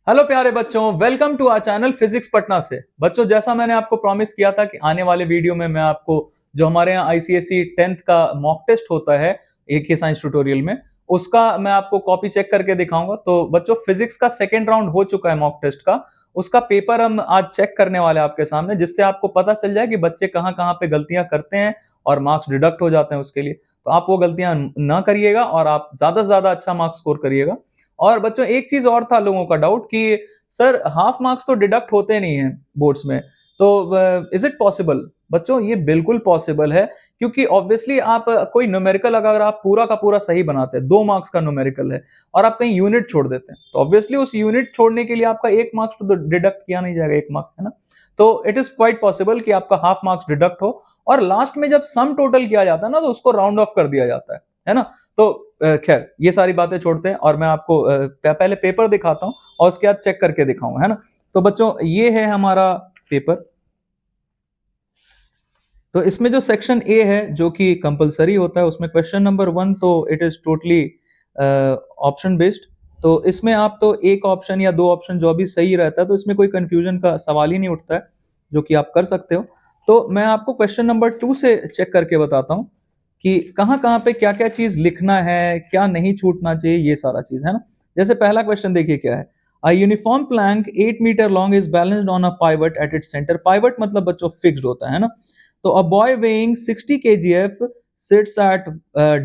Hello प्यारे बच्चों, welcome to our channel physics Patna से। बच्चों, जैसा मैंने आपको प्रॉमिस किया था कि आने वाले वीडियो में मैं आपको जो हमारे यहाँ आईसीएसई 10th का मॉक टेस्ट होता है एक ही साइंस ट्यूटोरियल में, उसका मैं आपको कॉपी चेक करके दिखाऊंगा। तो बच्चों, फिजिक्स का सेकेंड राउंड हो चुका है मॉक टेस्ट का, उसका पेपर हम आज चेक करने वाले हैं आपके सामने, जिससे आपको पता चल जाए कि बच्चे कहाँ कहाँ पे गलतियां करते हैं और मार्क्स डिडक्ट हो जाते हैं उसके लिए। तो आप वो गलतियां ना करिएगा और आप ज्यादा से ज्यादा अच्छा मार्क्स स्कोर करिएगा। और बच्चों, एक चीज और था लोगों का डाउट कि सर हाफ मार्क्स तो डिडक्ट होते नहीं है बोर्ड्स में, तो इज इट पॉसिबल? बच्चों, ये बिल्कुल पॉसिबल है, क्योंकि ऑब्वियसली आप कोई न्यूमेरिकल अगर आप पूरा का पूरा सही बनाते हैं, 2 मार्क्स का न्यूमेरिकल है और आप कहीं यूनिट छोड़ देते हैं, तो ऑब्वियसली उस यूनिट छोड़ने के लिए आपका 1 मार्क्स तो डिडक्ट किया नहीं जाएगा, 1 मार्क्स, है ना। तो इट इज क्वाइट पॉसिबल कि आपका हाफ मार्क्स डिडक्ट हो, और लास्ट में जब सम टोटल किया जाता है ना, तो उसको राउंड ऑफ कर दिया जाता है ना। तो खैर, ये सारी बातें छोड़ते हैं और मैं आपको पहले पेपर दिखाता हूं और उसके बाद चेक करके दिखाऊंगा, है ना। तो बच्चों, ये है हमारा पेपर। तो इसमें जो सेक्शन ए है जो कि कंपलसरी होता है, उसमें क्वेश्चन नंबर 1 तो it is totally option based. तो इसमें आप तो एक ऑप्शन या 2 ऑप्शन जो भी सही रहता है, तो इसमें कोई कंफ्यूजन का सवाल ही नहीं उठता है, जो कि आप कर सकते हो। तो मैं आपको क्वेश्चन नंबर 2 से चेक करके बताता हूँ कि कहाँ कहाँ पे क्या क्या चीज लिखना है, क्या नहीं छूटना चाहिए, ये सारा चीज, है ना। जैसे पहला क्वेश्चन देखिए क्या है। A uniform plank 8 metre long is balanced on a pivot at its center. Pivot मतलब बच्चों फिक्स्ड होता है ना। तो a boy weighing 60 kgf sits at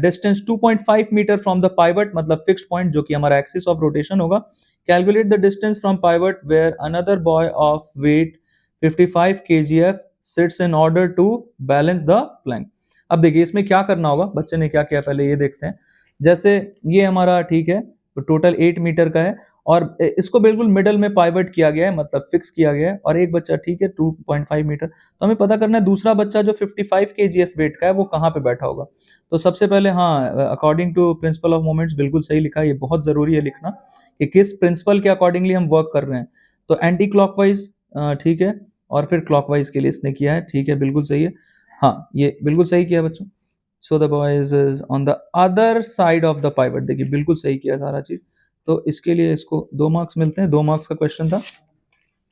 distance 2.5 meter from the pivot मतलब fixed point जो कि हमारा axis of rotation होगा. Calculate the distance from pivot where another boy of weight 55 kgf sits in order to balance the plank. अब देखिए इसमें क्या करना होगा, बच्चे ने क्या किया पहले ये देखते हैं। जैसे ये हमारा ठीक है, तो टोटल 8 मीटर का है और इसको बिल्कुल मिडल में पाइवट किया गया है, मतलब फिक्स किया गया है, और एक बच्चा ठीक है 2.5 मीटर। तो हमें पता करना है दूसरा बच्चा जो 55 kgf वेट का है वो कहाँ पे बैठा होगा। तो सबसे पहले हाँ, according to principle of moments बिल्कुल सही लिखा है। ये बहुत जरूरी है लिखना कि किस प्रिंसिपल के अकॉर्डिंगली हम वर्क कर रहे हैं। तो एंटी क्लॉकवाइज ठीक है, और फिर क्लॉकवाइज के लिए इसने किया है, ठीक है, बिल्कुल सही है। हाँ, ये बिल्कुल सही किया बच्चों। So the boy is on the other side of the pivot, देखिए बिल्कुल सही किया सारा चीज। तो इसके लिए इसको 2 मार्क्स मिलते हैं, 2 मार्क्स का क्वेश्चन था।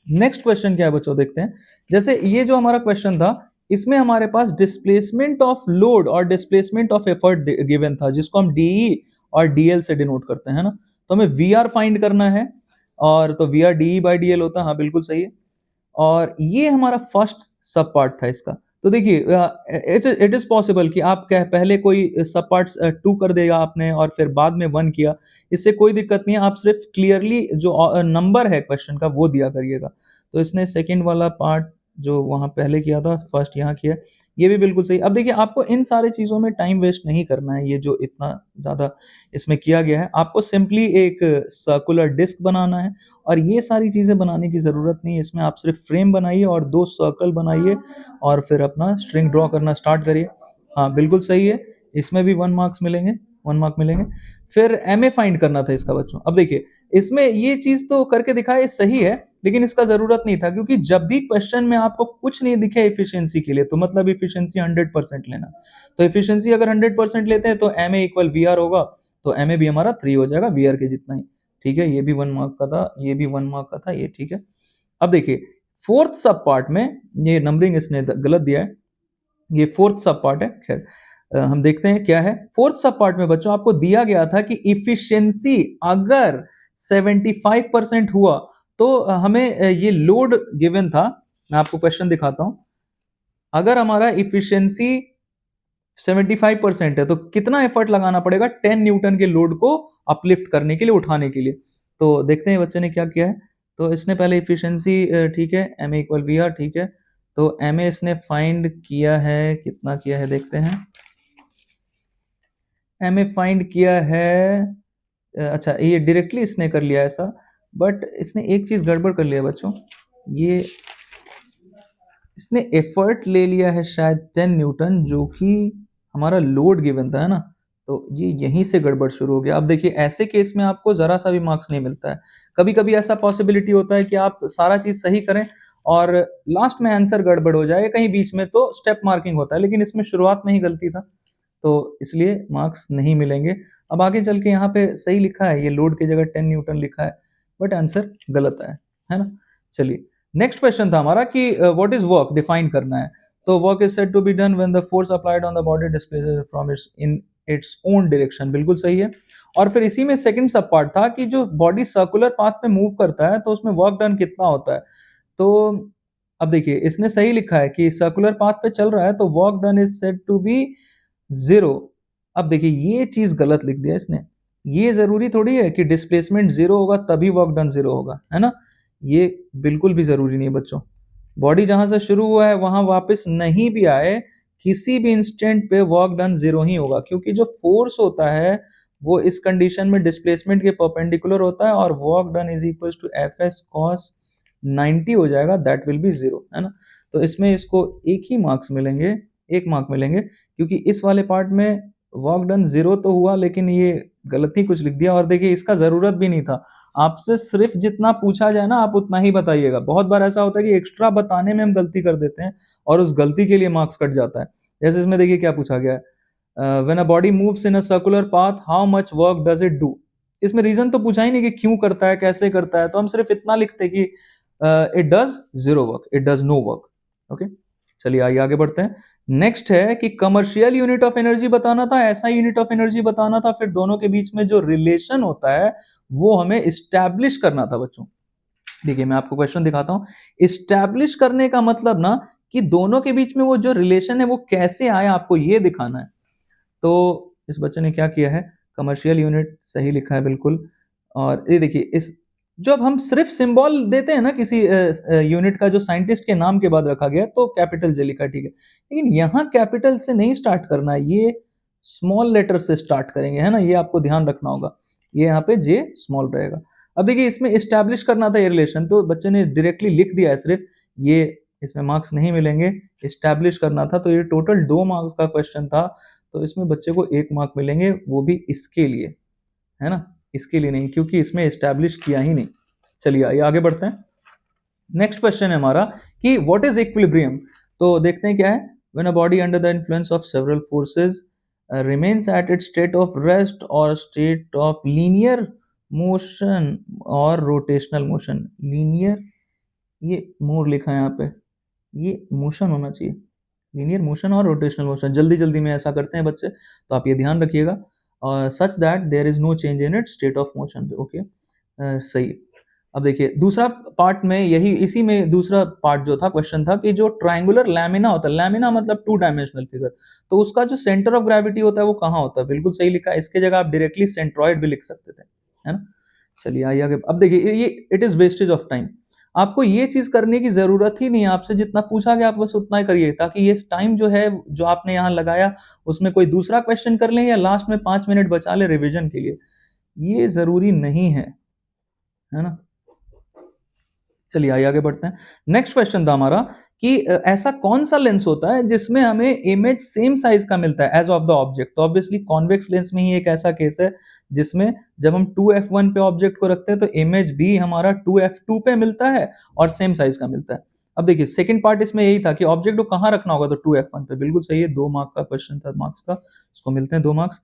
नेक्स्ट क्वेश्चन क्या है बच्चों, देखते हैं। जैसे ये जो हमारा क्वेश्चन था, इसमें हमारे पास डिस्प्लेसमेंट ऑफ लोड और डिस्प्लेसमेंट ऑफ एफर्ट गिवन था, जिसको हम डीई और डीएल से डिनोट करते हैं ना। तो हमें वी आर फाइंड करना है, और तो V R DE by DL होता है, हाँ बिल्कुल सही है। और ये हमारा फर्स्ट सब पार्ट था इसका। तो देखिए इट इज पॉसिबल कि आप कह पहले कोई सब पार्ट्स 2 कर देगा आपने और फिर बाद में 1 किया, इससे कोई दिक्कत नहीं है। आप सिर्फ क्लियरली जो नंबर है क्वेश्चन का वो दिया करिएगा। तो इसने सेकंड वाला पार्ट जो वहां पहले किया था, फर्स्ट यहाँ किया, ये भी बिल्कुल सही। अब देखिए आपको इन सारी चीजों में टाइम वेस्ट नहीं करना है। ये जो इतना ज्यादा इसमें किया गया है, आपको सिंपली एक सर्कुलर डिस्क बनाना है, और ये सारी चीजें बनाने की जरूरत नहीं है। इसमें आप सिर्फ फ्रेम बनाइए और 2 सर्कल बनाइए और फिर अपना स्ट्रिंग ड्रॉ करना स्टार्ट करिए। हाँ बिल्कुल सही है, इसमें भी 1 मार्क्स मिलेंगे, 1 मार्क मिलेंगे। फिर एम ए फाइंड करना था इसका बच्चों। अब देखिए इसमें ये चीज तो करके दिखाए सही है, लेकिन इसका जरूरत नहीं था, क्योंकि जब भी क्वेश्चन में आपको कुछ नहीं दिखे इफिशियंसी के लिए, तो मतलब इफिशियंसी 100% लेना। तो इफिशियंसी अगर 100% लेते हैं तो M A equal V R होगा, तो एम ए भी हमारा 3 हो जाएगा वी आर के जितना ही। ठीक है, ये भी 1 मार्क का था, ये भी 1 मार्क का था, ये ठीक है। अब देखिए फोर्थ सब पार्ट में, ये नंबरिंग इसने गलत दिया है, ये फोर्थ सब पार्ट है। खैर हम देखते हैं क्या है। फोर्थ सब पार्ट में बच्चों आपको दिया गया था कि इफिशियंसी अगर 75% हुआ तो हमें ये लोड गिवन था। मैं आपको क्वेश्चन दिखाता हूं। अगर हमारा इफिशियंसी 75% है तो कितना एफर्ट लगाना पड़ेगा 10 न्यूटन के लोड को अपलिफ्ट करने के लिए, उठाने के लिए। तो देखते हैं बच्चे ने क्या किया है। तो इसने पहले इफिशियंसी ठीक है, M A equal V R, ठीक है। तो एम ए इसने फाइंड किया है, कितना किया है देखते हैं। एम ए फाइंड किया है, अच्छा ये डायरेक्टली इसने कर लिया ऐसा, बट इसने एक चीज गड़बड़ कर लिया बच्चों। ये इसने एफर्ट ले लिया है शायद 10 न्यूटन, जो कि हमारा लोड गिवन था, है ना। तो ये यहीं से गड़बड़ शुरू हो गया। अब देखिए ऐसे केस में आपको जरा सा भी मार्क्स नहीं मिलता है। कभी कभी ऐसा पॉसिबिलिटी होता है कि आप सारा चीज सही करें और लास्ट में आंसर गड़बड़ हो जाए कहीं बीच में, तो स्टेप मार्किंग होता है, लेकिन इसमें शुरुआत में ही गलती था, तो इसलिए मार्क्स नहीं मिलेंगे। अब आगे चल के यहाँ पे सही लिखा है, ये लोड की जगह 10 न्यूटन लिखा है, बट आंसर गलत है ना। चलिए नेक्स्ट क्वेश्चन था हमारा कि व्हाट इज वर्क, डिफाइन करना है। तो work is said to be done when the force applied on the body displaces from its own direction, बिल्कुल सही है। और फिर इसी में सेकंड सब पार्ट था कि जो बॉडी सर्कुलर पाथ पे मूव करता है तो उसमें वर्क डन कितना होता है। तो अब देखिए इसने सही लिखा है कि सर्कुलर पाथ पे चल रहा है तो work done is said to be 0। अब देखिए ये चीज गलत लिख दिया इसने। ये जरूरी थोड़ी है कि डिस्प्लेसमेंट 0 होगा तभी वर्क डन 0 होगा, है ना। ये बिल्कुल भी जरूरी नहीं है बच्चों। बॉडी जहां से शुरू हुआ है वहां वापस नहीं भी आए, किसी भी इंस्टेंट पे वर्क डन 0 ही होगा, क्योंकि जो फोर्स होता है वो इस कंडीशन में डिस्प्लेसमेंट के परपेंडिकुलर होता है और work done is equal to F S cos 90 हो जाएगा, दैट विल बी 0, है ना। तो इसमें इसको एक ही मार्क्स मिलेंगे, एक मार्क मिलेंगे, क्योंकि इस वाले पार्ट में वर्क डन 0 तो हुआ लेकिन ये गलत ही कुछ लिख दिया। और देखिए इसका जरूरत भी नहीं था, आपसे सिर्फ जितना पूछा जाए ना आप उतना ही बताइएगा। बहुत बार ऐसा होता है कि एक्स्ट्रा बताने में हम गलती कर देते हैं और उस गलती के लिए मार्क्स कट जाता है। जैसे इसमें देखिए क्या पूछा गया है, when a body moves in a circular path how much work does it do. इसमें रीजन तो पूछा ही नहीं कि क्यों करता है, कैसे करता है, तो हम सिर्फ इतना लिखते कि it does 0 work, it does no work. Okay, चलिए आइए आगे बढ़ते हैं। नेक्स्ट है कि कमर्शियल यूनिट ऑफ एनर्जी बताना था, ऐसा यूनिट ऑफ एनर्जी बताना था, फिर दोनों के बीच में जो रिलेशन होता है वो हमें इस्टेब्लिश करना था बच्चों। देखिए मैं आपको क्वेश्चन दिखाता हूं। इस्टेब्लिश करने का मतलब ना कि दोनों के बीच में वो जो रिलेशन है वो कैसे आए, आपको ये दिखाना है। तो इस बच्चे ने क्या किया है, कमर्शियल यूनिट सही लिखा है बिल्कुल। और ये देखिए इस जब हम सिर्फ सिंबल देते हैं ना किसी यूनिट का जो साइंटिस्ट के नाम के बाद रखा गया तो कैपिटल जे लिखा, ठीक है, लेकिन यहाँ कैपिटल से नहीं स्टार्ट करना है, ये स्मॉल लेटर से स्टार्ट करेंगे, है ना, ये आपको ध्यान रखना होगा। ये यहाँ पे जे स्मॉल रहेगा। अब देखिए इसमें इस्टेब्लिश करना था ये रिलेशन, तो बच्चे ने डायरेक्टली लिख दिया है सिर्फ, ये इसमें मार्क्स नहीं मिलेंगे। इस्टेब्लिश करना था तो ये टोटल 2 मार्क्स का क्वेश्चन था, तो इसमें बच्चे को 1 मार्क मिलेंगे, वो भी इसके लिए, है ना, इसके लिए नहीं, क्योंकि इसमें एस्टैब्लिश किया ही नहीं। चलिए आइए आगे बढ़ते हैं। नेक्स्ट क्वेश्चन है हमारा कि व्हाट इज इक्विलिब्रियम। तो देखते हैं क्या है। When a body under the influence of several forces remains at its state of rest और स्टेट ऑफ लीनियर मोशन और रोटेशनल मोशन। लीनियर, ये मोर लिखा है यहाँ पे, ये मोशन होना चाहिए, लीनियर मोशन और रोटेशनल मोशन। जल्दी जल्दी में ऐसा करते हैं बच्चे, तो आप ये ध्यान रखिएगा। Such that there is no change in it state of motion. Okay, सही। अब देखिए दूसरा पार्ट में यही, इसी में दूसरा पार्ट जो था क्वेश्चन था कि जो ट्रायंगुलर लैमिना होता है, लैमिना मतलब 2 डायमेंशनल फिगर, तो उसका जो सेंटर ऑफ ग्रेविटी होता है वो कहाँ होता है। बिल्कुल सही लिखा है, इसके जगह आप डायरेक्टली सेंट्रॉइड भी लिख सकते थे, है ना। चलिए आइए आगे। अब देखिए ये it is wastage of time, आपको ये चीज करने की जरूरत ही नहीं है, आपसे जितना पूछा गया आप बस उतना ही करिए, ताकि ये टाइम जो है जो आपने यहाँ लगाया उसमें कोई दूसरा क्वेश्चन कर लें या लास्ट में 5 मिनट बचा ले रिवीजन के लिए, ये जरूरी नहीं है ना। चलिए आइए आगे बढ़ते हैं। नेक्स्ट क्वेश्चन था हमारा कि ऐसा कौन सा लेंस होता है जिसमें हमें इमेज सेम साइज का मिलता है एज ऑफ द ऑब्जेक्ट। तो ऑब्वियसली कॉन्वेक्स लेंस में ही एक ऐसा केस है जिसमें जब हम 2f1 पे ऑब्जेक्ट को रखते हैं तो इमेज भी हमारा 2f2 पे मिलता है और सेम साइज का मिलता है। अब देखिए सेकंड पार्ट इसमें यही था कि ऑब्जेक्ट को कहाँ रखना होगा, तो 2f1 पे, बिल्कुल सही है। 2 मार्क का क्वेश्चन था, मार्क्स का, इसको मिलते हैं 2 मार्क्स।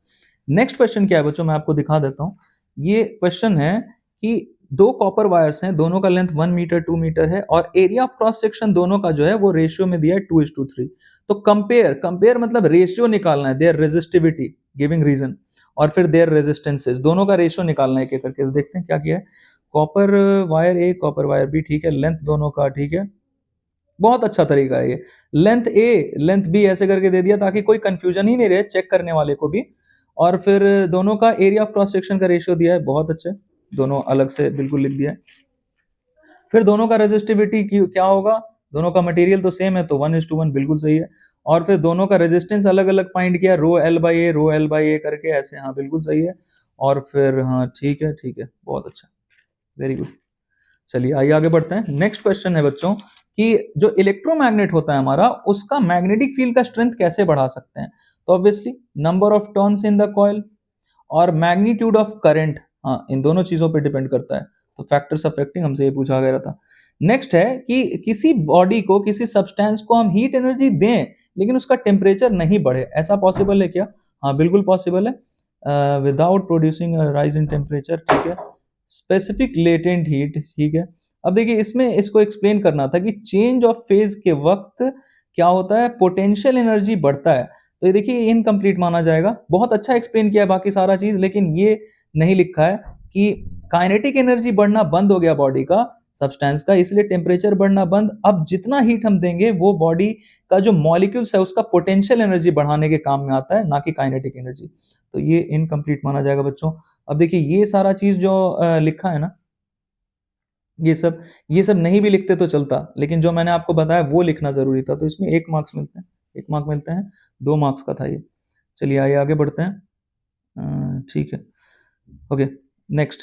नेक्स्ट क्वेश्चन क्या है बच्चों, मैं आपको दिखा देता हूँ। ये क्वेश्चन है कि 2 कॉपर वायर्स हैं, दोनों का लेंथ 1 मीटर 2 मीटर है और एरिया ऑफ क्रॉस सेक्शन दोनों का जो है वो रेशियो में दिया है 2:3। तो कंपेयर मतलब रेशियो निकालना है, देयर रेजिस्टिविटी गिविंग रीजन, और फिर देयर रेजिस्टेंसेस, दोनों का रेशियो निकालना है एक एक करके। तो देखते हैं क्या किया है। कॉपर वायर ए, कॉपर वायर बी, ठीक है, लेंथ दोनों का ठीक है, बहुत अच्छा तरीका है ये। लेंथ ए लेंथ बी ऐसे करके दे दिया ताकि कोई कंफ्यूजन ही नहीं रहे चेक करने वाले को भी। और फिर दोनों का एरिया ऑफ क्रॉस सेक्शन का रेशियो दिया है, बहुत अच्छे, दोनों अलग से बिल्कुल लिख दिया है। फिर दोनों का रेजिस्टिविटी क्या होगा, दोनों का मटेरियल तो सेम है तो 1:1, बिल्कुल सही है। और फिर दोनों का रेजिस्टेंस अलग अलग फाइंड किया, रो एल बाई ए करके ऐसे, हाँ बिल्कुल सही है। और फिर हाँ ठीक है बहुत अच्छा, वेरी गुड। चलिए आइए आगे बढ़ते हैं। नेक्स्ट क्वेश्चन है बच्चों कि जो इलेक्ट्रोमैग्नेट होता है हमारा, उसका मैग्नेटिक फील्ड का स्ट्रेंथ कैसे बढ़ा सकते हैं। तो obviously number of turns in the coil और मैग्नीट्यूड ऑफ करंट, हाँ इन दोनों चीजों पे डिपेंड करता है। तो फैक्टर्स अफेक्टिंग हमसे ये पूछा गया था। नेक्स्ट है कि किसी बॉडी को, किसी सब्सटेंस को हम हीट एनर्जी दें लेकिन उसका टेम्परेचर नहीं बढ़े, ऐसा पॉसिबल है क्या। हाँ बिल्कुल पॉसिबल है, without producing rise in temperature, ठीक है। स्पेसिफिक लेटेंट हीट, ठीक है। अब देखिए इसमें इसको एक्सप्लेन करना था कि चेंज ऑफ फेज के वक्त क्या होता है, पोटेंशियल एनर्जी बढ़ता है। तो ये देखिए इनकम्प्लीट माना जाएगा। बहुत अच्छा एक्सप्लेन किया है बाकी सारा चीज, लेकिन ये नहीं लिखा है कि काइनेटिक एनर्जी बढ़ना बंद हो गया बॉडी का, सब्सटेंस का, इसलिए टेम्परेचर बढ़ना बंद। अब जितना हीट हम देंगे वो बॉडी का जो मॉलिक्यूल्स है उसका पोटेंशियल एनर्जी बढ़ाने के काम में आता है, ना कि काइनेटिक एनर्जी। तो ये इनकम्प्लीट माना जाएगा बच्चों। अब देखिए ये सारा चीज जो लिखा है ना, ये सब नहीं भी लिखते तो चलता, लेकिन जो मैंने आपको बताया वो लिखना जरूरी था, तो इसमें 1 मार्क्स मिलते हैं, 1 मार्क मिलते हैं। 2 मार्क्स का था ये। चलिए आइए आगे बढ़ते हैं। ठीक है, ओके। नेक्स्ट,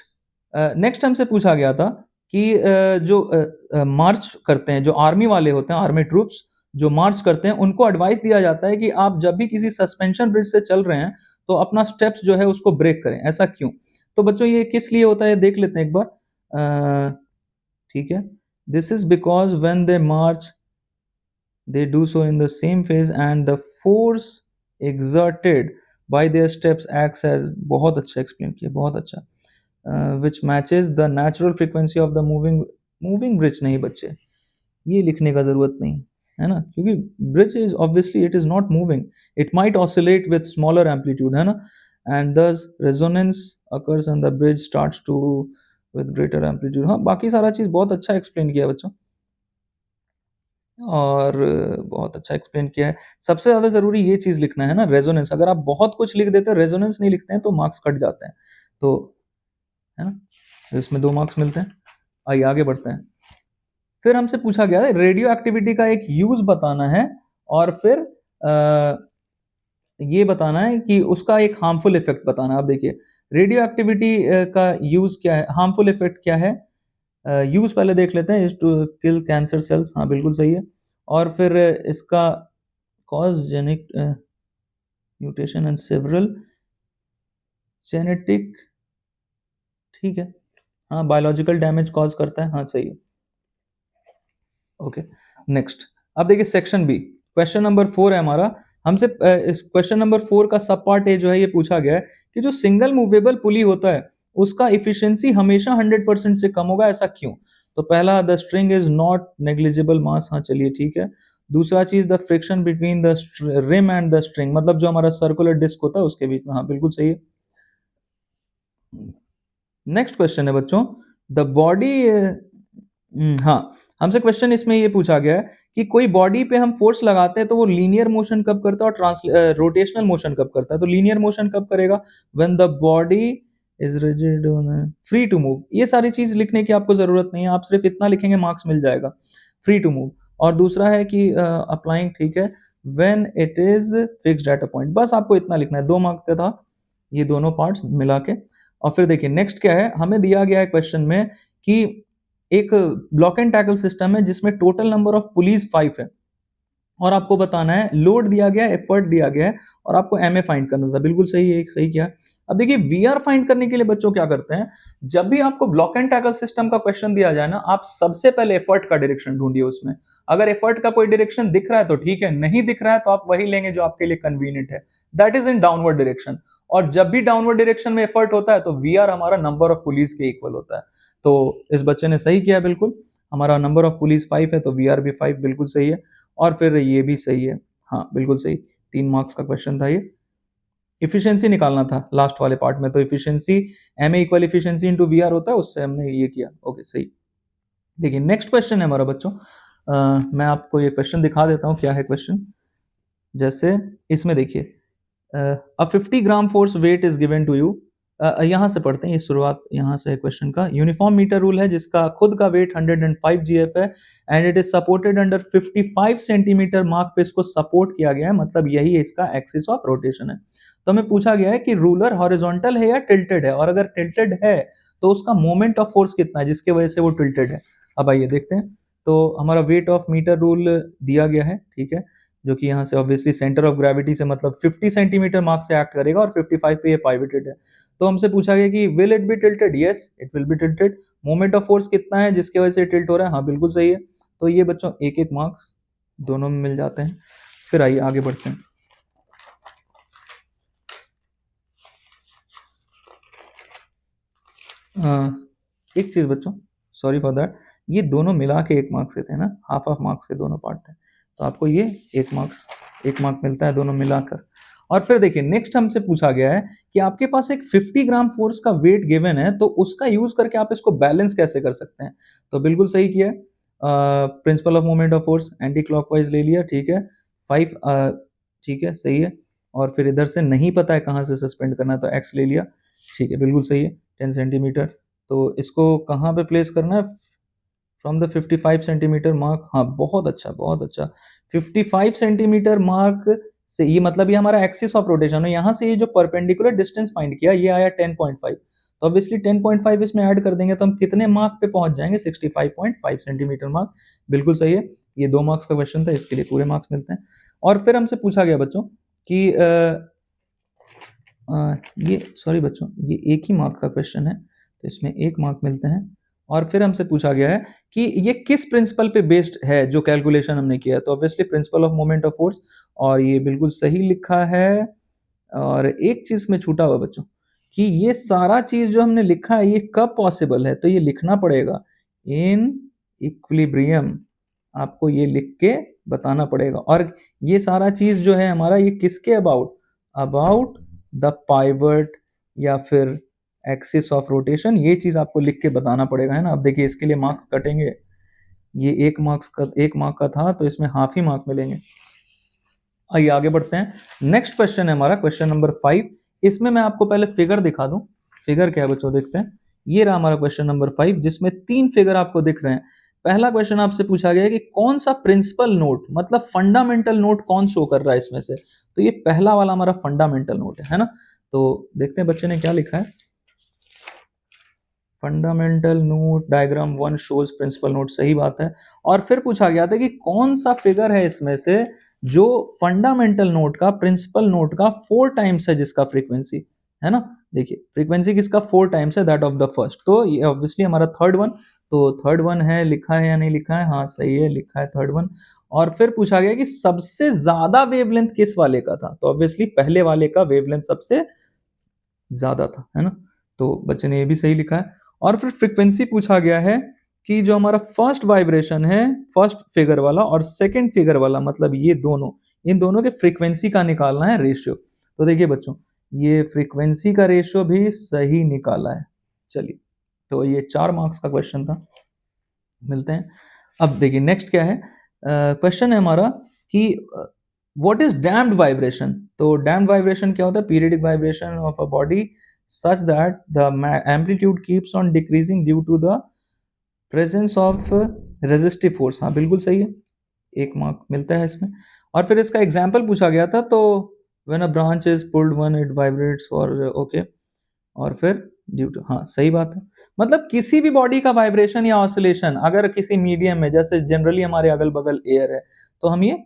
नेक्स्ट हमसे पूछा गया था कि जो मार्च करते हैं, जो आर्मी वाले होते हैं, आर्मी ट्रूप्स जो मार्च करते हैं, उनको एडवाइस दिया जाता है कि आप जब भी किसी सस्पेंशन ब्रिज से चल रहे हैं तो अपना स्टेप्स जो है उसको ब्रेक करें। ऐसा क्यों? तो बच्चों ये किस लिए होता है देख लेते हैं एक बार। ठीक है, this is because when they March they do so in the same phase and the force exerted by their steps acts as, बहुत अच्छा एक्सप्लेन किया, बहुत अच्छा, which matches the natural frequency of the moving bridge। नहीं बच्चे, ये लिखने का जरूरत नहीं है ना, क्योंकि bridge is obviously it is not moving, it might oscillate with smaller amplitude, है ना, and thus resonance occurs and the bridge starts to with greater amplitude। हाँ बाकी सारा चीज बहुत अच्छा एक्सप्लेन किया बच्चों, और बहुत अच्छा एक्सप्लेन किया है। सबसे ज़्यादा ज़रूरी ये चीज़ लिखना है ना, रेजोनेंस। अगर आप बहुत कुछ लिख देते हैं, रेजोनेंस नहीं लिखते हैं तो मार्क्स कट जाते हैं। तो है ना, तो इसमें 2 मार्क्स मिलते हैं। आइए आगे बढ़ते हैं। फिर हमसे पूछा गया है रेडियो एक्टिविटी का एक यूज बताना है, और फिर ये बताना है कि उसका एक हार्मफुल इफेक्ट बताना है। आप देखिए रेडियो एक्टिविटी का यूज क्या है, हार्मफुल इफेक्ट क्या है। यूज पहले देख लेते हैं, is to kill cancer cells, हाँ बिल्कुल सही है। और फिर इसका cause genic mutation and several genetic, ठीक है, हाँ बायोलॉजिकल डैमेज कॉज करता है, हाँ सही है। Okay, next. अब देखिए सेक्शन बी, क्वेश्चन नंबर 4 है हमारा। हमसे इस क्वेश्चन नंबर 4 का सब पार्ट ए जो है ये पूछा गया है कि जो सिंगल मूवेबल पुली होता है उसका इफिशियंसी हमेशा 100% से कम होगा, ऐसा क्यों? तो पहला, the string is not negligible mass, हाँ चलिए ठीक है। दूसरा चीज, the friction between the rim and the string, मतलब जो हमारा सर्कुलर डिस्क होता है उसके बीच में, हाँ बिल्कुल सही है। नेक्स्ट क्वेश्चन है बच्चों, द बॉडी, हाँ हमसे क्वेश्चन इसमें ये पूछा गया है कि कोई बॉडी पे हम फोर्स लगाते हैं तो वो लीनियर मोशन कब करता है और रोटेशनल मोशन कब करता है। तो लीनियर मोशन कब करेगा, when the body is rigid free to move. ये सारी चीज लिखने की आपको जरूरत नहीं है, आप सिर्फ इतना लिखेंगे मार्क्स मिल जाएगा, फ्री टू मूव। और दूसरा है कि अप्लाइंग, ठीक है, when it is fixed at a point. बस आपको इतना लिखना है, 2 मार्क्स का था ये दोनों पार्ट्स मिला के। और फिर देखिए नेक्स्ट क्या है, हमें दिया गया है क्वेश्चन में कि एक ब्लॉक एंड टैकल सिस्टम है जिसमें टोटल नंबर ऑफ पुलिस 5 है, और आपको बताना है लोड दिया गया है, एफर्ट दिया गया है, और आपको एमए फाइंड करना था। बिल्कुल सही है, सही किया। अब देखिए वीआर फाइंड करने के लिए बच्चों क्या करते हैं, जब भी आपको ब्लॉक एंड टैकल सिस्टम का क्वेश्चन दिया जाए ना, आप सबसे पहले एफर्ट का डायरेक्शन ढूंढिए उसमें। अगर एफर्ट का कोई डायरेक्शन दिख रहा है तो ठीक है, नहीं दिख रहा है तो आप वही लेंगे जो आपके लिए कन्वीनियंट है, that is in downward direction. और जब भी डाउनवर्ड डायरेक्शन में एफर्ट होता है तो वीआर हमारा नंबर ऑफ पुलिस के इक्वल होता है। तो इस बच्चे ने सही किया, बिल्कुल हमारा नंबर ऑफ पुलिस 5 है तो वीआर भी 5, बिल्कुल सही है। और फिर ये भी सही है, हाँ बिल्कुल सही। 3 मार्क्स का क्वेश्चन था ये। इफिशियंसी निकालना था लास्ट वाले पार्ट में, तो efficiency M A equal efficiency into V R होता है, उससे हमने ये किया। ओके सही। देखिए नेक्स्ट क्वेश्चन है हमारा बच्चों, मैं आपको ये क्वेश्चन दिखा देता हूँ क्या है क्वेश्चन। जैसे इसमें देखिए, a 50 gram force weight is given to you. यहाँ से पढ़ते हैं, ये शुरुआत यहाँ से है क्वेश्चन का। यूनिफॉर्म मीटर रूल है जिसका खुद का वेट 105 जीएफ है, and it is supported under 55 centimetre mark पे इसको सपोर्ट किया गया है, मतलब यही इसका एक्सिस ऑफ रोटेशन है। तो हमें पूछा गया है कि रूलर हॉरिजॉन्टल है या टिल्टेड है, और अगर टिल्टेड है तो उसका मोमेंट ऑफ फोर्स कितना है जिसके वजह से वो टिल्टेड है। अब आइए देखते हैं। तो हमारा वेट ऑफ मीटर रूल दिया गया है, ठीक है, जो कि यहाँ से ऑब्वियसली सेंटर ऑफ ग्रेविटी से मतलब 50 सेंटीमीटर मार्क से एक्ट करेगा, और 55 पे ये पाइवटेड है। तो हमसे पूछा गया कि will it be tilted, yes it will be tilted. Moment of force कितना है जिसकी वजह से टिल्ट हो रहा है, हाँ बिल्कुल सही है। तो ये बच्चों 1-1 मार्क्स दोनों में मिल जाते हैं। फिर आइए आगे बढ़ते हैं। एक चीज़ बच्चों, सॉरी फॉर दैट, ये दोनों मिला के 1 मार्क्स के थे ना, हाफ हाफ मार्क्स के दोनों पार्ट थे। तो आपको ये 1 मार्क मिलता है दोनों मिलाकर। और फिर देखिए नेक्स्ट हमसे पूछा गया है कि आपके पास एक 50 ग्राम फोर्स का वेट गिवन है, तो उसका यूज़ करके आप इसको बैलेंस कैसे कर सकते हैं? तो बिल्कुल सही किया है। Principle of moment of force anti clockwise ले लिया, ठीक है। 5 ठीक है, सही है। और फिर इधर से नहीं पता है कहाँ से सस्पेंड करना है, तो एक्स ले लिया, ठीक है, बिल्कुल सही है, 10 सेंटीमीटर। तो इसको कहाँ पे प्लेस करना है? फ्रॉम द 55 सेंटीमीटर मार्क, हाँ, बहुत अच्छा, बहुत अच्छा। 55 सेंटीमीटर मार्क से ये मतलब ये हमारा एक्सिस ऑफ रोटेशन है, यहाँ से ये जो परपेंडिकुलर डिस्टेंस फाइंड किया, ये आया 10.5। तो ऑब्वियसली 10.5 इसमें ऐड कर देंगे तो हम कितने मार्क पे पहुंच जाएंगे? 65.5 सेंटीमीटर मार्क, बिल्कुल सही है। ये 2 मार्क्स का क्वेश्चन था, इसके लिए पूरे मार्क्स मिलते हैं। और फिर हमसे पूछा गया बच्चों कि ये सॉरी बच्चों, ये 1 ही मार्क का क्वेश्चन है, तो इसमें 1 मार्क मिलते हैं। और फिर हमसे पूछा गया है कि ये किस प्रिंसिपल पे बेस्ड है जो कैलकुलेशन हमने किया है? तो obviously principle of moment of force, और ये बिल्कुल सही लिखा है। और एक चीज़ में छूटा हुआ बच्चों कि ये सारा चीज़ जो हमने लिखा है, ये कब पॉसिबल है? तो ये लिखना पड़ेगा इन इक्विलिब्रियम, आपको ये लिख के बताना पड़ेगा। और ये सारा चीज़ जो है हमारा, ये किसके अबाउट? अबाउट द पाइवट या फिर एक्सिस ऑफ रोटेशन, ये चीज़ आपको लिख के बताना पड़ेगा, है ना? अब देखिए इसके लिए मार्क्स कटेंगे। ये 1 मार्क का था, तो इसमें हाफ ही मार्क मिलेंगे। आइए आगे बढ़ते हैं। नेक्स्ट क्वेश्चन है हमारा क्वेश्चन नंबर 5। इसमें मैं आपको पहले फिगर दिखा दूं। फिगर क्या है बच्चों, देखते हैं। ये रहा हमारा क्वेश्चन नंबर 5, जिसमें 3 फिगर आपको दिख रहे हैं। पहला क्वेश्चन आपसे पूछा गया है कि कौन सा प्रिंसिपल नोट, मतलब फंडामेंटल नोट कौन शो कर रहा है इसमें से? तो ये पहला वाला हमारा फंडामेंटल नोट है ना? तो देखते हैं बच्चे ने क्या लिखा है। Fundamental note diagram 1 shows principle note, सही बात है। और फिर पूछा गया था कि कौन सा फिगर है इसमें से जो फंडामेंटल नोट का, प्रिंसिपल नोट का 4 टाइम्स है, जिसका फ्रीक्वेंसी है ना? देखिए फ्रीक्वेंसी किसका 4 टाइम्स है? That of the first. तो ये ऑब्वियसली हमारा थर्ड वन। तो थर्ड वन है, लिखा है या नहीं लिखा है? हाँ सही है, लिखा है थर्ड वन। और फिर पूछा गया कि सबसे ज्यादा वेवलेंथ किस वाले का था? तो ऑब्वियसली पहले वाले का वेवलेंथ सबसे ज्यादा था, है ना? तो बच्चे ने ये भी सही लिखा है। और फिर फ्रीक्वेंसी पूछा गया है कि जो हमारा फर्स्ट वाइब्रेशन है, फर्स्ट फिगर वाला और सेकंड फिगर वाला, मतलब ये दोनों, इन दोनों के फ्रीक्वेंसी का निकालना है रेशियो। तो देखिए बच्चों, ये फ्रीक्वेंसी का रेशियो भी सही निकाला है। चलिए, तो ये 4 मार्क्स का क्वेश्चन था, मिलते हैं। अब देखिए नेक्स्ट क्या है, क्वेश्चन है हमारा कि व्हाट इज डैम्प्ड वाइब्रेशन? तो डैम्प्ड वाइब्रेशन क्या होता है? Periodic vibration of a body such that the amplitude keeps on decreasing due to the presence of resistive force। हाँ बिल्कुल सही है, 1 मार्क मिलता है इसमें। और फिर इसका एग्जाम्पल पूछा गया था, तो when a branch is pulled one it vibrates for okay। और फिर ड्यू टू, हाँ सही बात है। मतलब किसी भी बॉडी का वाइब्रेशन या ऑसिलेशन अगर किसी मीडियम में, जैसे जनरली हमारे अगल बगल एयर है, तो हम ये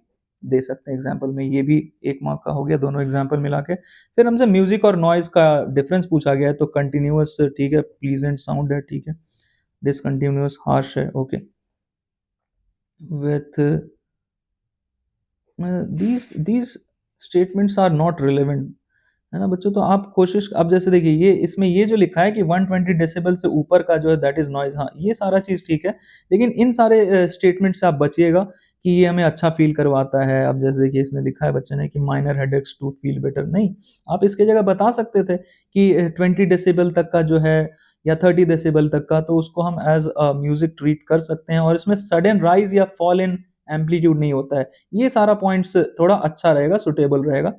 दे सकते हैं एग्जाम्पल में। ये भी 1 मार्क का हो गया, दोनों एग्जाम्पल मिला के। फिर हमसे म्यूजिक और नॉइज का डिफरेंस पूछा गया है, तो कंटिन्यूअस ठीक है, प्लीजेंट साउंड है ठीक है, डिसकंटिन्यूअस हार्श है okay. With these statements are not relevant, है ना बच्चों? तो आप कोशिश, अब जैसे देखिए ये इसमें ये जो लिखा है कि 120 डेसिबल से ऊपर का जो है दैट इज नॉइज, हाँ ये सारा चीज ठीक है। लेकिन इन सारे स्टेटमेंट से आप बचिएगा कि ये हमें अच्छा फील करवाता है। अब जैसे देखिए इसने लिखा है बच्चे ने कि minor headaches to feel better, नहीं, आप इसके जगह बता सकते थे कि 20 डेसिबल तक का जो है या 30 डेसिबल तक का, तो उसको हम एज म्यूजिक ट्रीट कर सकते हैं, और इसमें सडन राइज या फॉल इन एम्पलीट्यूड नहीं होता है। ये सारा पॉइंट्स थोड़ा अच्छा रहेगा, सुटेबल रहेगा,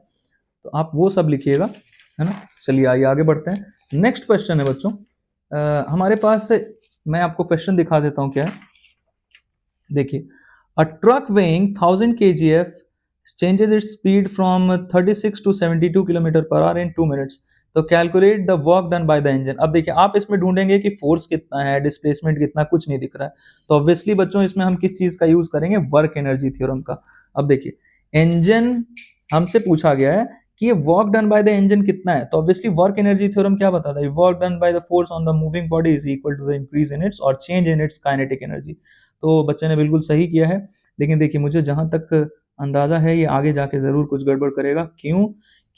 तो आप वो सब लिखिएगा, है ना? चलिए आइए आगे बढ़ते हैं। नेक्स्ट क्वेश्चन है बच्चों, हमारे पास मैं आपको क्वेश्चन दिखा देता हूं क्या है। देखिए, a truck weighing 1000 kgf changes its speed from 36 to 72 kilometre per hour in 2 minutes. तो calculate the work done by the engine. अब देखिए आप इसमें ढूंढेंगे कि फोर्स कितना है, डिस्प्लेसमेंट कितना, कुछ नहीं दिख रहा है। तो ऑब्वियसली बच्चों इसमें हम किस चीज का यूज करेंगे? वर्क एनर्जी थ्योरम का। अब देखिए इंजन हमसे पूछा गया है कि ये work done by the engine कितना है, तो ऑब्वियसली वर्क एनर्जी थ्योरम क्या बताता है? Work done by the force on the moving body is equal to the increase in its और change in its kinetic energy. तो बच्चे ने बिल्कुल सही किया है। लेकिन देखिए मुझे जहां तक अंदाजा है, ये आगे जाके जरूर कुछ गड़बड़ करेगा। क्यों?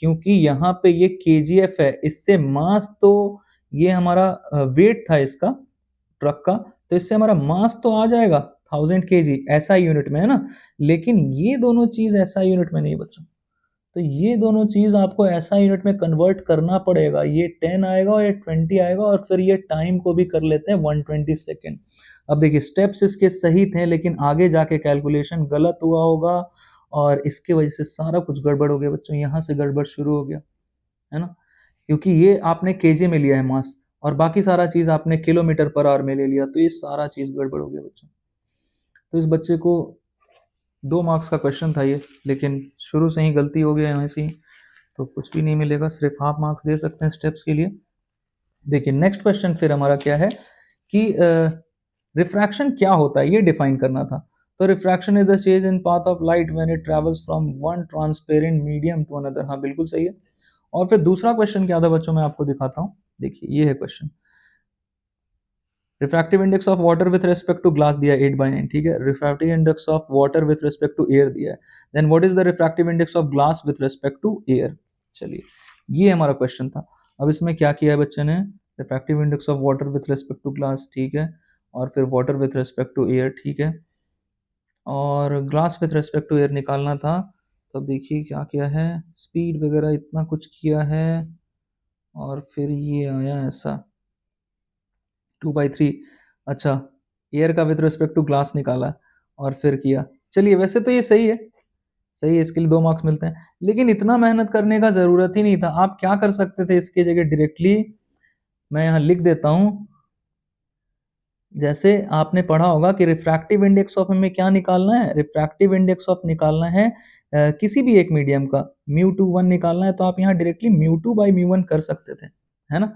क्योंकि यहाँ पे ये केजीएफ है, इससे मास तो ये हमारा वेट था इसका, ट्रक का, तो इससे हमारा मास तो आ जाएगा 1000 केजी एसआई यूनिट में, है ना? लेकिन ये दोनों चीज़ एसआई यूनिट में नहीं है बच्चों। तो ये दोनों चीज़ आपको एसआई यूनिट में कन्वर्ट करना पड़ेगा। ये 10 आएगा और ये 20 आएगा और फिर ये टाइम को भी कर लेते हैं 120 सेकंड। अब देखिए स्टेप्स इसके सही थे, लेकिन आगे जाके कैलकुलेशन गलत हुआ होगा और इसकी वजह से सारा कुछ गड़बड़ हो गया बच्चों। यहाँ से गड़बड़ शुरू हो गया, है ना? क्योंकि ये आपने केजी में लिया है मास और बाकी सारा चीज़ आपने किलोमीटर पर आवर में ले लिया, तो ये सारा चीज़ गड़बड़ हो गया बच्चों। तो इस बच्चे को 2 मार्क्स का क्वेश्चन था ये, लेकिन शुरू से ही गलती हो गया यहाँ से ही, तो कुछ भी नहीं मिलेगा, सिर्फ हाफ मार्क्स दे सकते हैं स्टेप्स के लिए। देखिए नेक्स्ट क्वेश्चन फिर हमारा क्या है कि रिफ्रैक्शन क्या होता है ये डिफाइन करना था। तो refraction is the change in path of light when it travels from one transparent medium to another. हाँ बिल्कुल सही है। और फिर दूसरा क्वेश्चन क्या था बच्चों, मैं आपको दिखाता हूँ। देखिए ये है question, refractive index of water with respect to glass दिया है 8/9, ठीक है। Refractive index of water with respect to air दिया है, then what is the refractive index of glass with respect to air. चलिए ये हमारा क्वेश्चन था। अब इसमें क्या किया है बच्चे ने, refractive index of water with respect to glass, ठीक है, और फिर water with respect to air, ठीक है, और glass with respect to air निकालना था। तो अब देखिए क्या किया है, स्पीड वगैरह इतना कुछ किया है और फिर ये आया ऐसा 2/3। अच्छा, एयर का विथ रिस्पेक्ट टू ग्लास निकाला और फिर किया। चलिए वैसे तो ये सही है, सही है, इसके लिए 2 मार्क्स मिलते हैं, लेकिन इतना मेहनत करने का ज़रूरत ही नहीं था। आप क्या कर सकते थे इसकी जगह, डायरेक्टली मैं यहाँ लिख देता हूँ। जैसे आपने पढ़ा होगा कि रिफ्रैक्टिव इंडेक्स ऑफ हमें क्या निकालना है, रिफ्रैक्टिव इंडेक्स ऑफ निकालना है किसी भी एक मीडियम का μ2 1 निकालना है, तो आप यहाँ डायरेक्टली μ2 बाई μ1 कर सकते थे, है ना?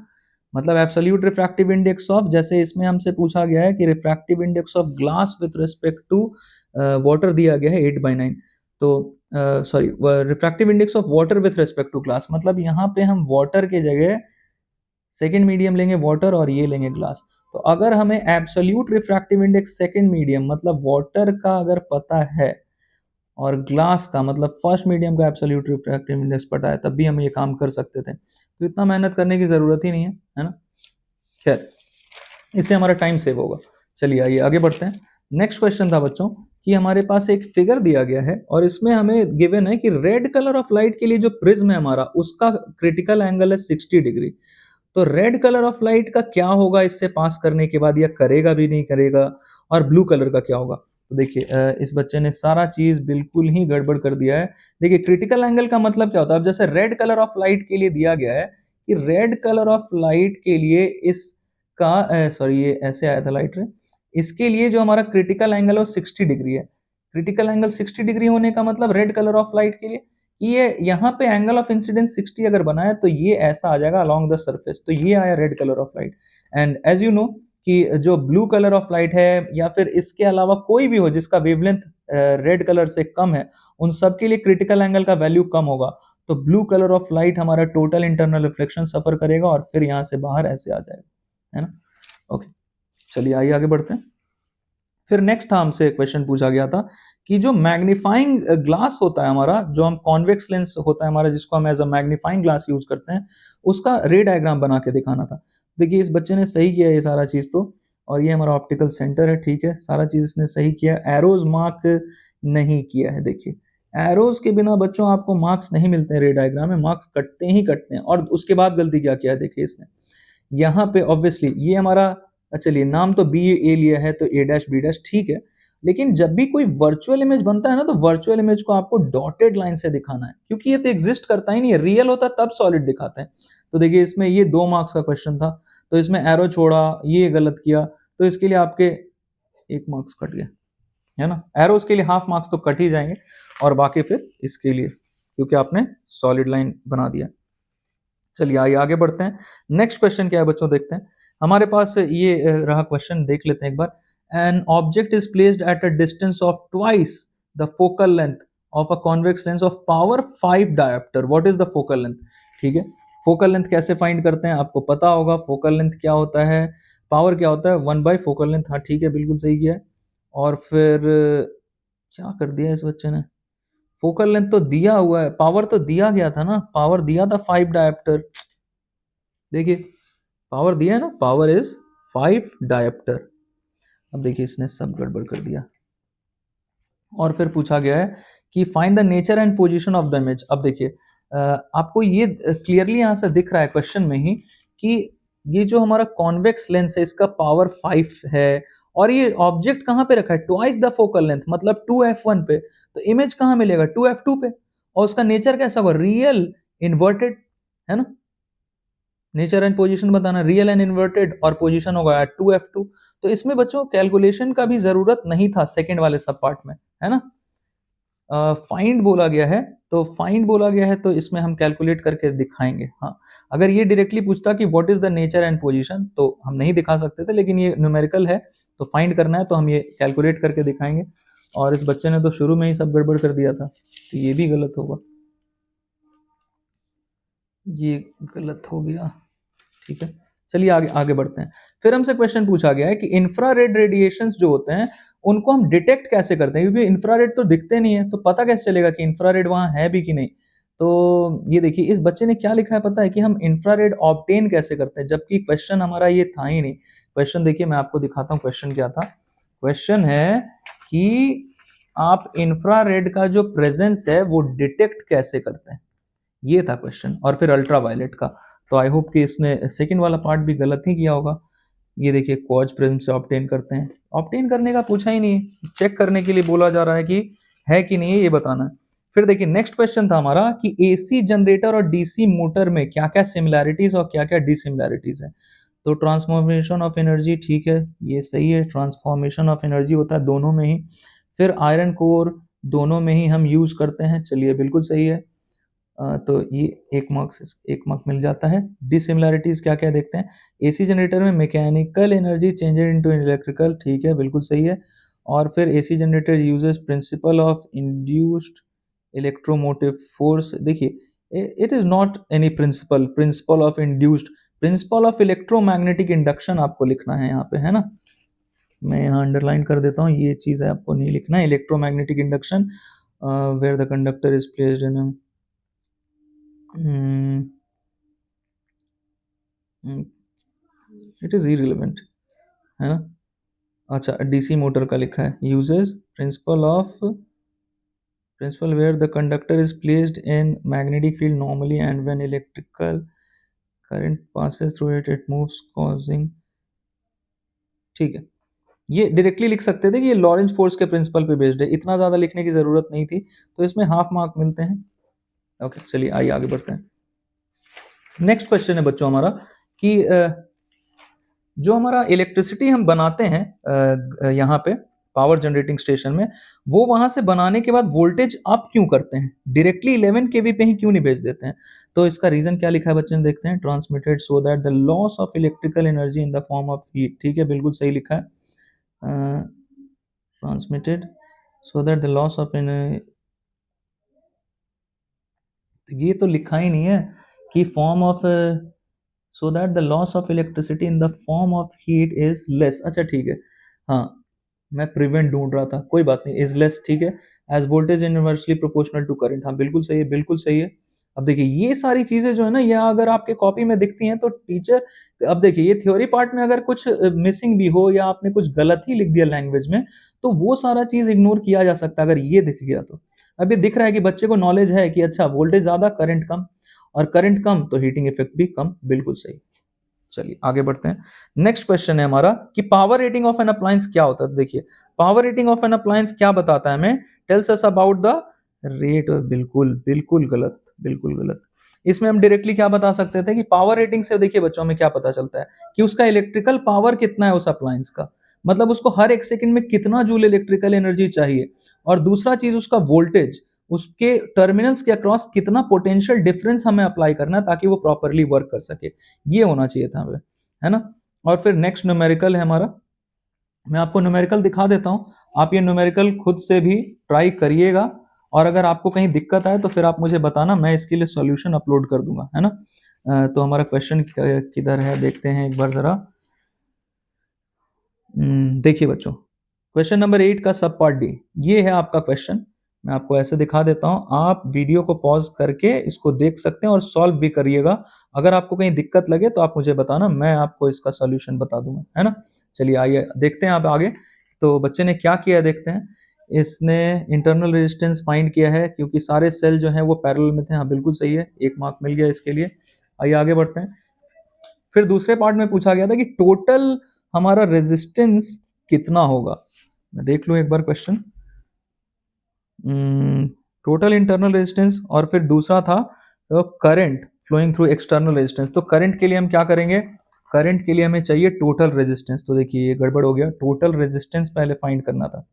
मतलब एब्सोल्यूट रिफ्रैक्टिव इंडेक्स ऑफ, जैसे इसमें हमसे पूछा गया है कि refractive index of glass with respect to water दिया गया है 8/9, तो sorry refractive index of water with respect to glass, मतलब यहाँ पे हम वाटर के जगह सेकेंड मीडियम लेंगे वाटर और ये लेंगे ग्लास। तो अगर हमें absolute refractive index second medium मतलब वाटर का अगर पता है और ग्लास का मतलब फर्स्ट मीडियम का एब्सोल्यूट रिफ्रैक्टिव इंडेक्स पता है, तब भी हम ये काम कर सकते थे। तो इतना मेहनत करने की ज़रूरत ही नहीं है ना? खैर, इससे हमारा टाइम सेव होगा। चलिए आइए आगे बढ़ते हैं। नेक्स्ट क्वेश्चन था बच्चों कि हमारे पास एक फिगर दिया गया है और इसमें हमें गिवन है कि रेड कलर ऑफ लाइट के लिए जो प्रिज्म है हमारा, उसका क्रिटिकल एंगल है 60 डिग्री। तो रेड कलर ऑफ लाइट का क्या होगा इससे पास करने के बाद, या करेगा भी नहीं करेगा, और ब्लू कलर का क्या होगा। तो देखिए इस बच्चे ने सारा चीज बिल्कुल ही गड़बड़ कर दिया है। देखिए क्रिटिकल एंगल का मतलब क्या होता है, अब जैसे रेड कलर ऑफ लाइट के लिए दिया गया है कि रेड कलर ऑफ लाइट के लिए इसका सॉरी ये ऐसे आया था लाइट रे, इसके लिए जो हमारा क्रिटिकल एंगल है 60 डिग्री है। क्रिटिकल एंगल 60 डिग्री होने का मतलब रेड कलर ऑफ लाइट के लिए ये यहाँ पे एंगल ऑफ इंसिडेंस 60 अगर बना है तो ये ऐसा आ जाएगा अलोंग द सरफेस, तो ये आया red colour of light. And as you know कि जो ब्लू कलर ऑफ लाइट है या फिर इसके अलावा कोई भी हो जिसका वेवलेंथ रेड कलर से कम है, उन सब के लिए क्रिटिकल एंगल का वैल्यू कम होगा। तो ब्लू कलर ऑफ लाइट हमारा टोटल इंटरनल रिफ्लेक्शन सफर करेगा और फिर यहाँ से बाहर ऐसे आ जाएगा, है ना? ओके, चलिए आइए आगे बढ़ते हैं। फिर नेक्स्ट था, हमसे क्वेश्चन पूछा गया था कि जो मैग्नीफाइंग ग्लास होता है हमारा, जो हम कॉन्वेक्स लेंस होता है हमारा जिसको हम as a magnifying glass use करते हैं, उसका रे डायग्राम बना के दिखाना था। देखिए इस बच्चे ने सही किया ये सारा चीज तो, और ये हमारा ऑप्टिकल सेंटर है, ठीक है, सारा चीज इसने सही किया। एरोज मार्क नहीं किया है। देखिए एरोज के बिना बच्चों आपको मार्क्स नहीं मिलते हैं, रे डायग्राम में मार्क्स कटते ही कटते हैं। और उसके बाद गलती क्या किया है, देखिए इसने यहाँ पे ऑब्वियसली ये हमारा, चलिए नाम तो बी ए लिया है तो ए डैश बी डैश, ठीक है, लेकिन जब भी कोई वर्चुअल इमेज बनता है ना, तो वर्चुअल इमेज को आपको डॉटेड लाइन से दिखाना है, क्योंकि ये तो एग्जिस्ट करता ही नहीं है, रियल होता तब सॉलिड दिखाते हैं। तो देखिए इसमें ये 2 मार्क्स का क्वेश्चन था, तो इसमें एरो छोड़ा, ये गलत किया, तो इसके लिए आपके 1 मार्क्स कट गया, है ना? एरोस के लिए हाफ मार्क्स तो कट ही जाएंगे और बाकी फिर इसके लिए, क्योंकि आपने सॉलिड लाइन बना दिया। चलिए आइए आगे बढ़ते हैं। नेक्स्ट क्वेश्चन क्या है बच्चों, देखते हैं। हमारे पास ये रहा क्वेश्चन, देख लेते हैं एक बार। An object is placed at a distance of twice the focal length of a convex lens of power 5 dioptre, what is the focal length. ठीक है, फोकल लेंथ कैसे फाइंड करते हैं आपको पता होगा। फोकल लेंथ क्या होता है, पावर क्या होता है, 1/4 फोकल लेंथ। हाँ ठीक है, बिल्कुल सही किया है। और फिर क्या कर दिया इस बच्चे ने, फोकल लेंथ तो दिया हुआ है, पावर तो दिया गया था ना, पावर दिया था 5 डायोप्टर। देखिए पावर दिया है ना, पावर इज 5 डायोप्टर। अब देखिए इसने सब गड़बड़ कर दिया। और फिर पूछा गया है कि find the nature and position of the image. अब देखिए आपको ये क्लियरली यहाँ से दिख रहा है क्वेश्चन में ही कि ये जो हमारा कॉन्वेक्स लेंस है इसका पावर 5 है और ये ऑब्जेक्ट कहाँ पे रखा है, ट्वाइस द फोकल लेंथ, मतलब 2f1 पे, तो इमेज कहाँ मिलेगा, 2f2 पे। और उसका नेचर कैसा होगा, रियल इन्वर्टेड, है ना। नेचर एंड पोजीशन बताना, रियल एंड इन्वर्टेड, और पोजीशन होगा 2f2। तो इसमें बच्चों कैलकुलेशन का भी जरूरत नहीं था सेकंड वाले सब पार्ट में, है ना। फाइंड बोला गया है, तो फाइंड बोला गया है तो इसमें हम कैलकुलेट करके दिखाएंगे। हाँ, अगर ये डायरेक्टली पूछता कि what is the nature and position तो हम नहीं दिखा सकते थे, लेकिन ये न्यूमेरिकल है तो फाइंड करना है तो हम ये कैलकुलेट करके दिखाएंगे। और इस बच्चे ने तो शुरू में ही सब गड़बड़ कर दिया था, तो ये भी गलत होगा, ये गलत हो गया। ठीक है, चलिए आगे आगे बढ़ते हैं। फिर हमसे क्वेश्चन पूछा गया है कि इंफ्रारेड रेडिएशंस जो होते हैं उनको हम डिटेक्ट कैसे करते हैं, क्योंकि इंफ्रारेड तो दिखते नहीं है, तो पता कैसे चलेगा कि इंफ्रारेड वहां है भी कि नहीं। तो ये देखिए इस बच्चे ने क्या लिखा है पता है, कि हम इंफ्रारेड ऑब्टेन कैसे करते हैं, जबकि क्वेश्चन हमारा ये था ही नहीं। क्वेश्चन देखिए मैं आपको दिखाता हूँ क्वेश्चन क्या था। क्वेश्चन है कि आप इंफ्रारेड का जो प्रेजेंस है वो डिटेक्ट कैसे करते हैं, ये था क्वेश्चन। और फिर अल्ट्रावायलेट का, तो आई होप कि इसने सेकंड वाला पार्ट भी गलत ही किया होगा। ये देखिए क्वार्ट्ज प्रिज्म से ऑब्टेन करते हैं, ऑब्टेन करने का पूछा ही नहीं, चेक करने के लिए बोला जा रहा है कि है कि नहीं ये बताना है। फिर देखिए नेक्स्ट क्वेश्चन था हमारा कि एसी जनरेटर और डीसी मोटर में क्या क्या सिमिलैरिटीज और क्या क्या डिसिमिलैरिटीज है। तो ट्रांसफॉर्मेशन ऑफ एनर्जी, ठीक है ये सही है, ट्रांसफॉर्मेशन ऑफ एनर्जी होता है दोनों में ही। फिर आयरन कोर दोनों में ही हम यूज करते हैं, चलिए बिल्कुल सही है। तो ये एक मार्क मिल जाता है। डिसिमिलैरिटीज क्या क्या देखते हैं, एसी जनरेटर में mechanical energy changed into electrical, ठीक है बिल्कुल सही है। और फिर AC generator uses principle of induced electromotive force, देखिए it is not any principle, principle of induced, principle of electromagnetic induction आपको लिखना है यहाँ पे, है ना। मैं यहाँ अंडरलाइन कर देता हूँ, ये चीज है आपको नहीं लिखना है, electromagnetic induction where the conductor is placed in it is irrelevant, है ना। अच्छा डीसी मोटर का लिखा है, uses principle where the conductor is placed in magnetic field normally and when electrical current passes through it it moves causing, ठीक है। ये directly लिख सकते थे कि ये लॉरेंस फोर्स के प्रिंसिपल पे बेस्ड है, इतना ज्यादा लिखने की जरूरत नहीं थी, तो इसमें हाफ मार्क मिलते हैं। ओके चलिए आइए आगे बढ़ते हैं। नेक्स्ट क्वेश्चन है बच्चों हमारा कि जो हमारा इलेक्ट्रिसिटी हम बनाते हैं यहाँ पे पावर जनरेटिंग स्टेशन में, वो वहां से बनाने के बाद वोल्टेज अप क्यों करते हैं, डायरेक्टली 11 केवी पे ही क्यों नहीं भेज देते हैं। तो इसका रीजन क्या लिखा है बच्चे देखते हैं, transmitted so that the loss of electrical energy in the form of heat, ठीक है बिल्कुल सही लिखा है। Transmitted so that the loss of ये तो लिखा ही नहीं है कि form of so that the loss of electricity in the form of heat is less, अच्छा ठीक है, हाँ मैं प्रिवेंट ढूंढ रहा था, कोई बात नहीं, इज लेस, ठीक है, as voltage inversely proportional to current, हाँ बिल्कुल सही है बिल्कुल सही है। अब देखिए ये सारी चीजें जो है ना, ये अगर आपके कॉपी में दिखती हैं तो टीचर, अब देखिए ये थ्योरी पार्ट में अगर कुछ मिसिंग भी हो या आपने कुछ गलत ही लिख दिया लैंग्वेज में, तो वो सारा चीज इग्नोर किया जा सकता है अगर ये दिख गया तो। अभी दिख रहा है कि बच्चे को नॉलेज है कि अच्छा वोल्टेज ज्यादा करंट कम, और करंट कम तो हीटिंग इफेक्ट भी कम, बिल्कुल सही। चलिए आगे बढ़ते हैं। नेक्स्ट क्वेश्चन है हमारा कि power rating of an appliance क्या होता है। तो देखिए power rating of an appliance क्या बताता है हमें, tells us about the rate, बिल्कुल बिल्कुल गलत, बिल्कुल गलत। इसमें हम डायरेक्टली क्या बता सकते थे कि पावर रेटिंग से देखिए बच्चों हमें क्या पता चलता है कि उसका इलेक्ट्रिकल पावर कितना है उस अप्लायंस का, मतलब उसको हर एक सेकंड में कितना जूल इलेक्ट्रिकल एनर्जी चाहिए, और दूसरा चीज उसका वोल्टेज, उसके टर्मिनल्स के अक्रॉस कितना पोटेंशियल डिफरेंस हमें अप्लाई करना है ताकि वो प्रॉपरली वर्क कर सके, ये होना चाहिए था हमें, है ना। और फिर नेक्स्ट न्यूमेरिकल है हमारा, मैं आपको न्यूमेरिकल दिखा देता हूं, आप ये न्यूमेरिकल खुद से भी ट्राई करिएगा, और अगर आपको कहीं दिक्कत आए तो फिर आप मुझे बताना, मैं इसके लिए सॉल्यूशन अपलोड कर दूंगा, है ना। तो हमारा क्वेश्चन किधर है देखते हैं एक बार जरा। देखिए बच्चों क्वेश्चन नंबर 8 का सब पार्ट डी, ये है आपका क्वेश्चन, मैं आपको ऐसे दिखा देता हूँ, आप वीडियो को पॉज़ करके इसको देख सकते हैं और सॉल्व भी करिएगा। अगर आपको कहीं दिक्कत लगे तो आप मुझे बताना, मैं आपको इसका सॉल्यूशन बता दूँगा, है ना? चलिए आइए देखते हैं अब आगे। तो बच्चे ने क्या किया देखते हैं। इसने इंटरनल रेजिस्टेंस फाइंड किया है क्योंकि सारे सेल जो हैं वो पैरेलल में थे। हाँ, बिल्कुल सही है, 1 मार्क मिल गया इसके लिए। आइए आगे बढ़ते हैं। फिर दूसरे पार्ट में पूछा गया था कि टोटल हमारा रेजिस्टेंस कितना होगा? मैं देख लूँ एक बार क्वेश्चन। टोटल इंटरनल रेजिस्टेंस और फिर दूसरा था current flowing through external resistance. तो करंट के लिए हम क्या करेंगे? करंट के लिए हमें चाहिए टोटल रेजिस्टेंस। तो देखिए ये गड़बड़ हो गया, टोटल रेजिस्टेंस पहले फाइंड करना था।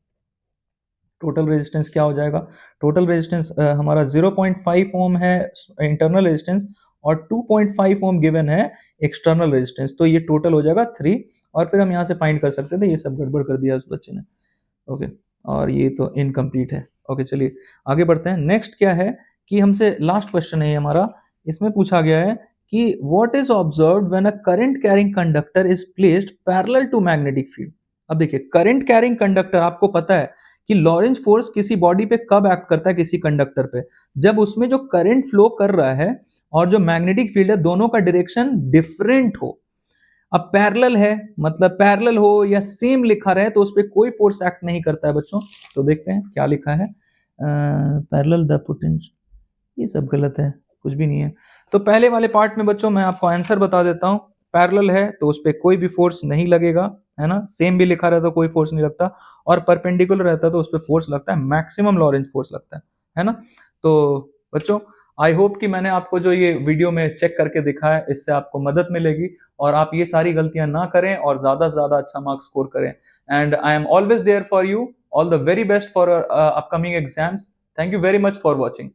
टोटल रेजिस्टेंस क्या हो जाएगा? टोटल रेजिस्टेंस हमारा 0.5 ओम है इंटरनल रेजिस्टेंस और 2.5 ओम गिवन है एक्सटर्नल रेजिस्टेंस। तो ये टोटल हो जाएगा 3 और फिर हम यहाँ से फाइंड कर सकते थे। ये सब गड़बड़ कर दिया उस बच्चे ने। ओके, और ये तो इनकम्प्लीट है। ओके, चलिए आगे बढ़ते हैं। नेक्स्ट क्या है कि हमसे लास्ट क्वेश्चन है ये हमारा। इसमें पूछा गया है कि what is observed when a current carrying conductor is placed parallel to magnetic field. अब देखिए, करंट कैरिंग कंडक्टर, आपको पता है कि लॉरेंज फोर्स किसी बॉडी पे कब एक्ट करता है, किसी कंडक्टर पे, जब उसमें जो करंट फ्लो कर रहा है और जो मैग्नेटिक फील्ड है दोनों का डायरेक्शन डिफरेंट हो। अब पैरेलल है, मतलब पैरेलल हो या सेम लिखा रहे तो उस पर कोई फोर्स एक्ट नहीं करता है बच्चों। तो देखते हैं क्या लिखा है। पैरेलल द पोटेंशियल, ये सब गलत है, कुछ भी नहीं है। तो पहले वाले पार्ट में बच्चों मैं आपको आंसर बता देता हूँ। पैरेलल है तो उस पर कोई भी फोर्स नहीं लगेगा, है ना। सेम भी लिखा रहता तो कोई फोर्स नहीं लगता, और परपेंडिकुलर रहता तो उस पर फोर्स लगता है, मैक्सिमम लॉरेंज फोर्स लगता है ना। तो बच्चों, आई होप कि मैंने आपको जो ये वीडियो में चेक करके दिखाया इससे आपको मदद मिलेगी और आप ये सारी गलतियां ना करें और ज्यादा से ज्यादा अच्छा मार्क्स स्कोर करें। And I am always there for you. All the very best for upcoming exams. Thank you very much for watching.